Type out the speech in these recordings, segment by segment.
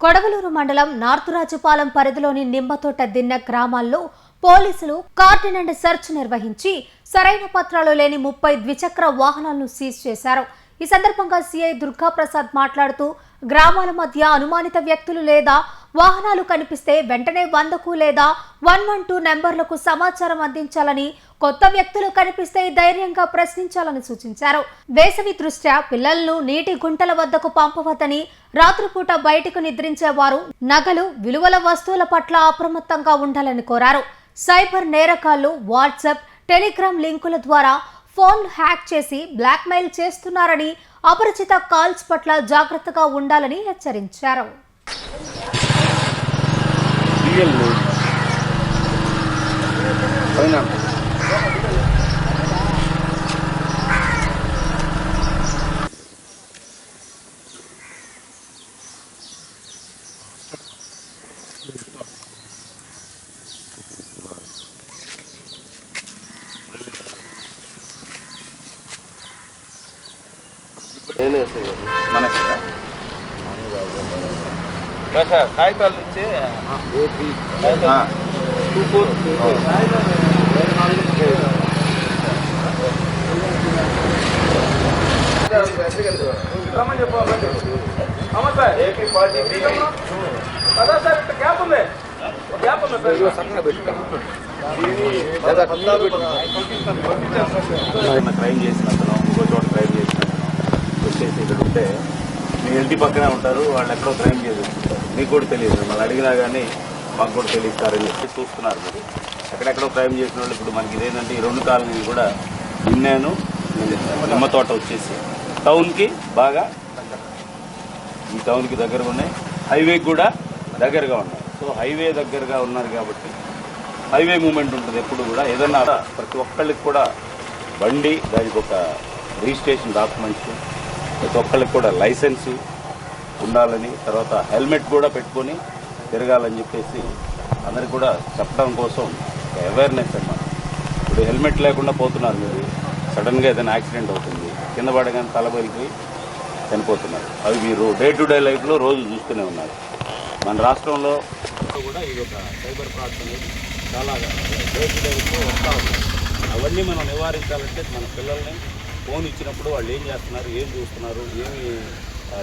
కొడవలూరు మండలం నార్తురాజుపాలెం పరిధిలోని నిమ్మతోట దిన్న గ్రామాల్లో పోలీసులు కార్డన్ అండ్ సెర్చ్ నిర్వహించి సరైన పత్రాలు లేని 30 ద్విచక్ర వాహనాలను సీజ్ చేశారు. ఈ సందర్భంగా సీఐ దుర్గాప్రసాద్ మాట్లాడుతూ గ్రామాల మధ్య అనుమానిత వ్యక్తులు లేదా వాహనాలు కనిపిస్తే వెంటనే 100కు లేదా 112 నెంబర్లకు సమాచారం అందించాలని, కొత్త వ్యక్తులు కనిపిస్తే ధైర్యంగా ప్రశ్నించాలని సూచించారు. వేసవి దృష్ట్యా పిల్లలను నీటి గుంటల వద్దకు పంపవద్దని, రాత్రిపూట బయటకు నిద్రించేవారు నగలు, విలువల వస్తువుల పట్ల అప్రమత్తంగా ఉండాలని కోరారు. సైబర్ నేరగాళ్లు వాట్సాప్, టెలిగ్రామ్ లింకుల ద్వారా ఫోన్లు హ్యాక్ చేసి బ్లాక్మెయిల్ చేస్తున్నారని, అపరిచిత కాల్స్ పట్ల జాగ్రత్తగా ఉండాలని హెచ్చరించారు. కాగితాలు ఇచ్చి రమ్మని చెప్పాలి. అవును సార్, ఏపీ పార్టీ అదా సార్, ఇట్లా గ్యాప్ ఉంది, గ్యాప్ ఉంది సార్. సన్నగా క్రైమ్ చేసిన అతను ఇంకో చోట క్రైమ్ చేసిన వచ్చేసి ఇక్కడ ఉంటే మీ ఇంటి పక్కనే ఉంటారు, వాళ్ళు ఎక్కడో క్రైమ్ చేసి మీకు కూడా తెలియదు, మళ్ళీ అడిగినా కానీ మాకు కూడా తెలియస్తారని చెప్పి చూస్తున్నారు. మీరు ఎక్కడెక్కడో క్రైమ్ చేసిన వాళ్ళు ఇప్పుడు మనకి ఇదేంటంటే ఈ 2 కాలనీలు కూడా నిన్నేను నిమ్మతోట వచ్చేసి టౌన్కి బాగా ఈ టౌన్కి దగ్గరగా ఉన్నాయి, హైవేకి కూడా దగ్గరగా ఉన్నాయి. సో హైవే దగ్గరగా ఉన్నారు కాబట్టి హైవే మూమెంట్ ఉంటుంది ఎప్పుడు కూడా. ఏదన్నా ప్రతి ఒక్కళ్ళకి కూడా బండి, దానికి ఒక రిజిస్ట్రేషన్ డాక్యుమెంట్స్, ప్రతి ఒక్కళ్ళకి కూడా లైసెన్సు ఉండాలని, తర్వాత హెల్మెట్ కూడా పెట్టుకొని తిరగాలని చెప్పేసి అందరికి కూడా చెప్పడం కోసం అవేర్నెస్ అన్నమాట. ఇప్పుడు హెల్మెట్ లేకుండా పోతున్నారు, మీరు సడన్గా ఏదైనా యాక్సిడెంట్ అవుతుంది, కింద పడగానే తలబలికి చనిపోతున్నారు. అవి మీరు డే టు డే లైఫ్లో రోజు చూస్తూనే ఉన్నారు. మన రాష్ట్రంలో కూడా ఇది ఒక సైబర్ ఫ్రాడ్స్ అనేది చాలా డే టు డేలో వస్తూ ఉంది. అవన్నీ మనం నివారించాలంటే మన పిల్లల్ని ఫోన్ ఇచ్చినప్పుడు వాళ్ళు ఏం చేస్తున్నారు, ఏం చూస్తున్నారు, ఏమి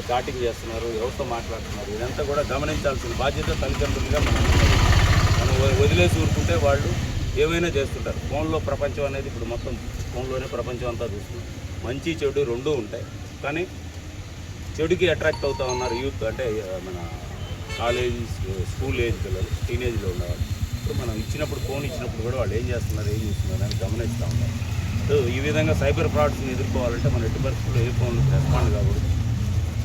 చాటింగ్ చేస్తున్నారు, ఎవరితో మాట్లాడుతున్నారు, ఇదంతా కూడా గమనించాల్సిన బాధ్యత తల్లిదండ్రులుగా మనం వదిలేసి ఊరుకుంటే వాళ్ళు ఏమైనా చేస్తుంటారు. ఫోన్లో ప్రపంచం అనేది ఇప్పుడు మొత్తం ఫోన్లోనే ప్రపంచం అంతా చూస్తున్నారు. మంచి చెడు రెండూ ఉంటాయి, కానీ చెడుకి అట్రాక్ట్ అవుతా ఉన్నారు యూత్, అంటే మన కాలేజ్ స్కూల్ ఏజ్ పిల్లలు, టీనేజ్లో ఉన్నవాళ్ళు. ఇప్పుడు మనం ఇచ్చినప్పుడు ఫోన్ ఇచ్చినప్పుడు కూడా వాళ్ళు ఏం చేస్తున్నారు, ఏం చేస్తున్నారు అని గమనిస్తూ ఉంటారు. సో ఈ విధంగా సైబర్ ఫ్రాడ్స్ని ఎదుర్కోవాలంటే మనం ఎట్టి పరిస్థితుల్లో ఏ ఫోన్లకు రెస్పాండ్ కాకూడదు.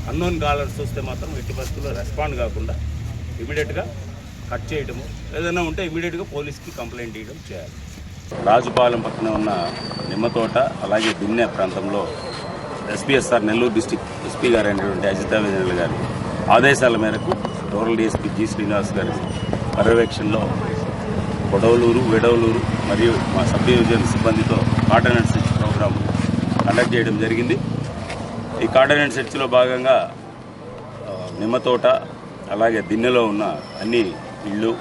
అన్నోన్ కాలర్స్ వస్తే మాత్రం ఎట్టి పరిస్థితుల్లో రెస్పాండ్ కాకుండా ఇమీడియట్గా కట్ చేయడము, ఏదైనా ఉంటే ఇమీడియట్గా పోలీస్కి కంప్లైంట్ ఇవ్వడం చేయాలి. రాజుపాలెం పక్కన ఉన్న నిమ్మతోట అలాగే దిన్నె ప్రాంతంలో ఎస్పీఎస్ఆర్ నెల్లూరు డిస్టిక్ ఎస్పీ గారు అయినటువంటి అజితా విజయన్ గారి ఆదేశాల మేరకు రూరల్ డిఎస్పీ జి శ్రీనివాస్ గారి పర్యవేక్షణలో కొడవలూరు, వెడవలూరు మరియు మా సబ్ డివిజన్ సిబ్బందితో cordon and search program conduct చేయడం జరిగింది. ఈ కార్డన్ అండ్ సెర్చ్లో భాగంగా నిమ్మతోట అలాగే దిన్నెలో ఉన్న అన్ని ఇళ్ళు,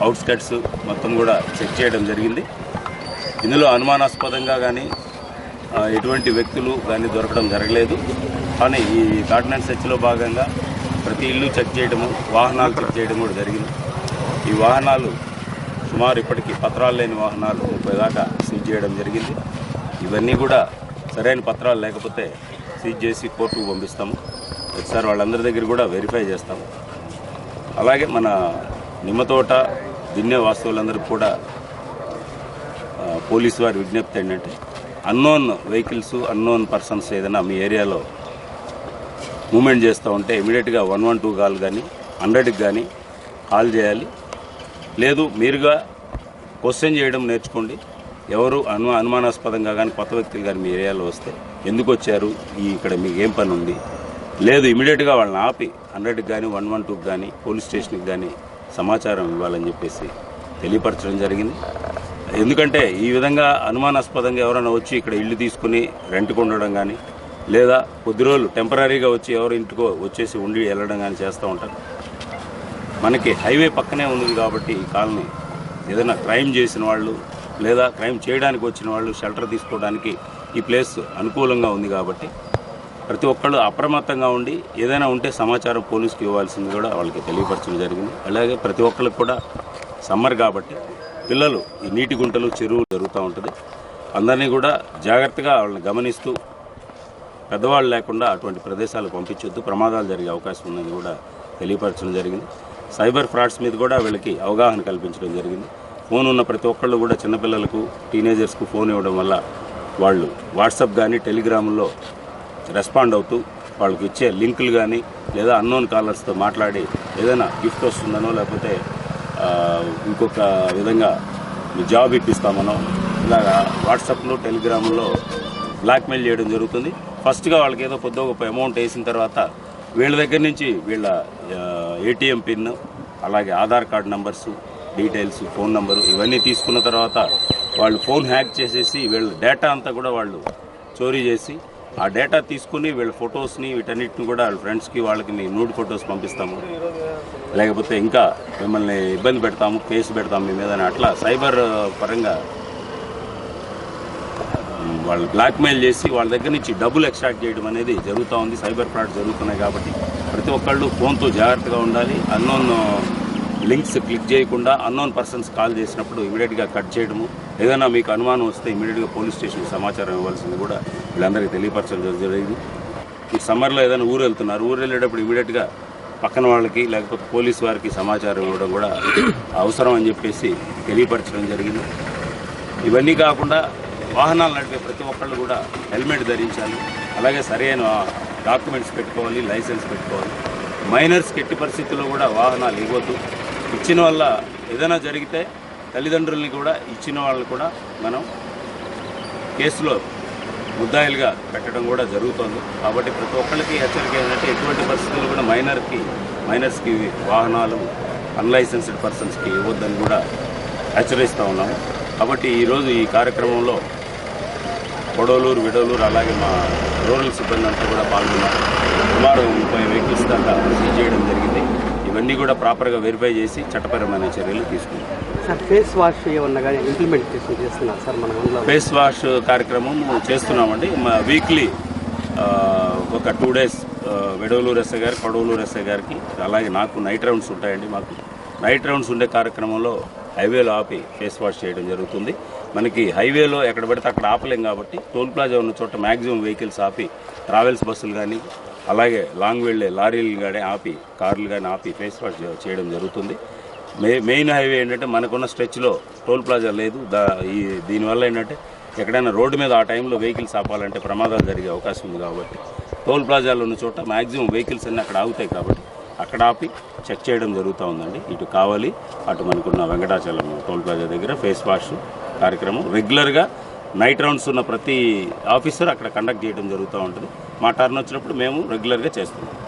అవుట్స్కట్స్ మొత్తం కూడా చెక్ చేయడం జరిగింది. ఇందులో అనుమానాస్పదంగా కానీ ఎటువంటి వ్యక్తులు కానీ దొరకడం జరగలేదు. కానీ ఈ కార్డన్ అండ్ సెర్చ్లో భాగంగా ప్రతి ఇల్లు చెక్ చేయడము, వాహనాలు చెక్ చేయడం కూడా జరిగింది. ఈ వాహనాలు సుమారు ఇప్పటికీ పత్రాలు లేని వాహనాలు 30 దాకా సీజ్ చేయడం జరిగింది. ఇవన్నీ కూడా సరైన పత్రాలు లేకపోతే సీజ్ చేసి కోర్టుకు పంపిస్తాము. ఒకసారి వాళ్ళందరి దగ్గర కూడా వెరిఫై చేస్తాము. అలాగే మన నిమ్మతోట దిన్నె వాస్తవులందరికీ కూడా పోలీసు వారి విజ్ఞప్తి ఏంటంటే అన్నోన్ వెహికల్స్, అన్నోన్ పర్సన్స్ ఏదైనా మీ ఏరియాలో మూమెంట్ చేస్తూ ఉంటే ఇమీడియట్గా 112 కాల్ కానీ 100కి కానీ కాల్ చేయాలి. లేదు మీరుగా క్వశ్చన్ చేయడం నేర్చుకోండి. ఎవరు అనుమానాస్పదంగా కానీ కొత్త వ్యక్తులు కానీ మీ ఏరియాలో వస్తే ఎందుకు వచ్చారు, ఇక్కడ మీకు ఏం పని ఉంది, లేదు ఇమీడియట్గా వాళ్ళని ఆపి 100కి కానీ 112కి కానీ పోలీస్ స్టేషన్కి కానీ సమాచారం ఇవ్వాలని చెప్పేసి తెలియపరచడం జరిగింది. ఎందుకంటే ఈ విధంగా అనుమానాస్పదంగా ఎవరైనా వచ్చి ఇక్కడ ఇల్లు తీసుకుని రెంట్కి ఉండడం కానీ లేదా కొద్ది రోజులు టెంపరీగా వచ్చి ఎవరి ఇంటికో వచ్చేసి ఉండి వెళ్ళడం కానీ చేస్తూ ఉంటారు. మనకి హైవే పక్కనే ఉంది కాబట్టి ఈ కాలనీ ఏదైనా క్రైమ్ చేసిన వాళ్ళు లేదా క్రైమ్ చేయడానికి వచ్చిన వాళ్ళు షెల్టర్ తీసుకోవడానికి ఈ ప్లేస్ అనుకూలంగా ఉంది కాబట్టి ప్రతి ఒక్కళ్ళు అప్రమత్తంగా ఉండి ఏదైనా ఉంటే సమాచారం పోలీసుకి ఇవ్వాల్సింది కూడా వాళ్ళకి తెలియపరచడం జరిగింది. అలాగే ప్రతి ఒక్కరికి కూడా సమ్మర్ కాబట్టి పిల్లలు ఈ నీటి గుంటలు చెరువులు జరుగుతూ ఉంటుంది. అందరినీ కూడా జాగ్రత్తగా వాళ్ళని గమనిస్తూ పెద్దవాళ్ళు లేకుండా అటువంటి ప్రదేశాలకు పంపించొద్దు, ప్రమాదాలు జరిగే అవకాశం ఉందని కూడా తెలియపరచడం జరిగింది. సైబర్ ఫ్రాడ్స్ మీద కూడా వీళ్ళకి అవగాహన కల్పించడం జరిగింది. ఫోన్ ఉన్న ప్రతి ఒక్కళ్ళు కూడా చిన్నపిల్లలకు టీనేజర్స్కు ఫోన్ ఇవ్వడం వల్ల వాళ్ళు వాట్సాప్ కానీ టెలిగ్రామ్లో రెస్పాండ్ అవుతూ వాళ్ళకి ఇచ్చే లింకులు కానీ లేదా అన్నోన్ కాలర్స్తో మాట్లాడి ఏదైనా గిఫ్ట్ వస్తుందనో లేకపోతే ఇంకొక విధంగా మీ జాబ్ ఇప్పిస్తామనో ఇలాగా వాట్సాప్లో టెలిగ్రామ్లో బ్లాక్మెయిల్ చేయడం జరుగుతుంది. ఫస్ట్గా వాళ్ళకి ఏదో కొద్దిగా గొప్ప అమౌంట్ వేసిన తర్వాత వీళ్ళ దగ్గర నుంచి వీళ్ళ ఏటీఎం పిన్ అలాగే Aadhaar card numbers details phone number ఇవన్నీ తీసుకున్న తర్వాత వాళ్ళు ఫోన్ హ్యాక్ చేసేసి వీళ్ళ డేటా అంతా కూడా వాళ్ళు చోరీ చేసి ఆ డేటా తీసుకుని వీళ్ళ ఫొటోస్ని వీటన్నిటిని కూడా వాళ్ళ ఫ్రెండ్స్కి వాళ్ళకి మీ నూడ్ ఫొటోస్ పంపిస్తాము, లేకపోతే ఇంకా మిమ్మల్ని ఇబ్బంది పెడతాము, కేసు పెడతాము మీ మీద అట్లా సైబర్ పరంగా వాళ్ళు బ్లాక్మెయిల్ చేసి వాళ్ళ దగ్గర నుంచి డబ్బులు ఎక్స్ట్రాక్ట్ చేయడం అనేది జరుగుతూ ఉంది. సైబర్ ఫ్రాడ్ జరుగుతున్నాయి కాబట్టి ప్రతి ఒక్కళ్ళు ఫోన్తో జాగ్రత్తగా ఉండాలి. అన్నోన్ లింక్స్ క్లిక్ చేయకుండా అన్నోన్ పర్సన్స్ కాల్ చేసినప్పుడు ఇమీడియట్గా కట్ చేయడము, ఏదైనా మీకు అనుమానం వస్తే ఇమీడియట్గా పోలీస్ స్టేషన్కి సమాచారం ఇవ్వాల్సింది కూడా వీళ్ళందరికీ తెలియపరచడం జరిగింది. ఈ సమ్మర్లో ఏదైనా ఊరు వెళ్తున్నారు, ఊరు వెళ్ళేటప్పుడు ఇమీడియట్గా పక్కన వాళ్ళకి లేకపోతే పోలీస్ వారికి సమాచారం ఇవ్వడం కూడా అవసరం అని చెప్పేసి తెలియపరచడం జరిగింది. ఇవన్నీ కాకుండా వాహనాలు నడిపే ప్రతి ఒక్కళ్ళు కూడా హెల్మెట్ ధరించాలి, అలాగే సరైన డాక్యుమెంట్స్ పెట్టుకోవాలి, లైసెన్స్ పెట్టుకోవాలి. మైనర్స్కి ఎట్టి పరిస్థితుల్లో కూడా వాహనాలు ఇవ్వద్దు. ఇచ్చిన వల్ల ఏదైనా జరిగితే తల్లిదండ్రుల్ని కూడా ఇచ్చిన వాళ్ళని కూడా మనం కేసులో ముద్దాయిలుగా పెట్టడం కూడా జరుగుతుంది. కాబట్టి ప్రతి ఒక్కరికి హెచ్చరిక ఏంటంటే ఎటువంటి పరిస్థితుల్లో కూడా మైనర్స్కి వాహనాలు అన్లైసెన్స్డ్ పర్సన్స్కి ఇవ్వద్దని కూడా హెచ్చరిస్తూ ఉన్నాము. కాబట్టి ఈరోజు ఈ కార్యక్రమంలో కొడవలూరు, విడవలూరు అలాగే మా రూరల్ సిబ్బంది అంతా కూడా పాల్గొన్నారు. సుమారు 30 వెహికల్స్ దాకా సీజ్ చేయడం జరిగింది. ఇవన్నీ కూడా ప్రాపర్గా వెరిఫై చేసి చట్టపరమైన చర్యలు తీసుకున్నాం. సార్ ఫేస్ వాష్ ఏమన్నా కానీ ఇంప్లిమెంటేషన్ చేస్తున్నారు సార్ మన ఊళ్ళో? ఫేస్ వాష్ కార్యక్రమం చేస్తున్నామండి. మా వీక్లీ ఒక 2 days విడవలూరు ఎస్ఐ గారు, కొడవలూరు ఎస్ఐ గారికి అలాగే నాకు నైట్ రౌండ్స్ ఉంటాయండి. మాకు నైట్ రౌండ్స్ ఉండే కార్యక్రమంలో హైవేలో ఆపి ఫేస్ వాష్ చేయడం జరుగుతుంది. మనకి హైవేలో ఎక్కడ పడితే అక్కడ ఆపలేం కాబట్టి టోల్ ప్లాజా ఉన్న చోట మ్యాక్సిమం వెహికల్స్ ఆపి ట్రావెల్స్ బస్సులు కానీ అలాగే లాంగ్ వెళ్ళే లారీలు కానీ ఆపి కార్లు కానీ ఆపి ఫేస్ వాష్ చేయడం జరుగుతుంది. మెయిన్ హైవే ఏంటంటే మనకున్న స్ట్రెచ్లో టోల్ ప్లాజా లేదు. దీనివల్ల ఏంటంటే ఎక్కడైనా రోడ్డు మీద ఆ టైంలో వెహికల్స్ ఆపాలంటే ప్రమాదాలు జరిగే అవకాశం ఉంది. కాబట్టి టోల్ ప్లాజాలు ఉన్న చోట మ్యాక్సిమం వెహికల్స్ అన్నీ అక్కడ ఆగుతాయి కాబట్టి అక్కడ ఆపి చెక్ చేయడం జరుగుతూ ఉందండి. ఇటు కావాలి అటు మనకున్న వెంకటాచలం టోల్ ప్లాజా దగ్గర ఫేస్ వాష్ కార్యక్రమం రెగ్యులర్గా నైట్ రౌండ్స్ ఉన్న ప్రతి ఆఫీసర్ అక్కడ కండక్ట్ చేయడం జరుగుతూ ఉంటుంది. మా టర్న్ వచ్చినప్పుడు మేము రెగ్యులర్గా చేస్తున్నాం.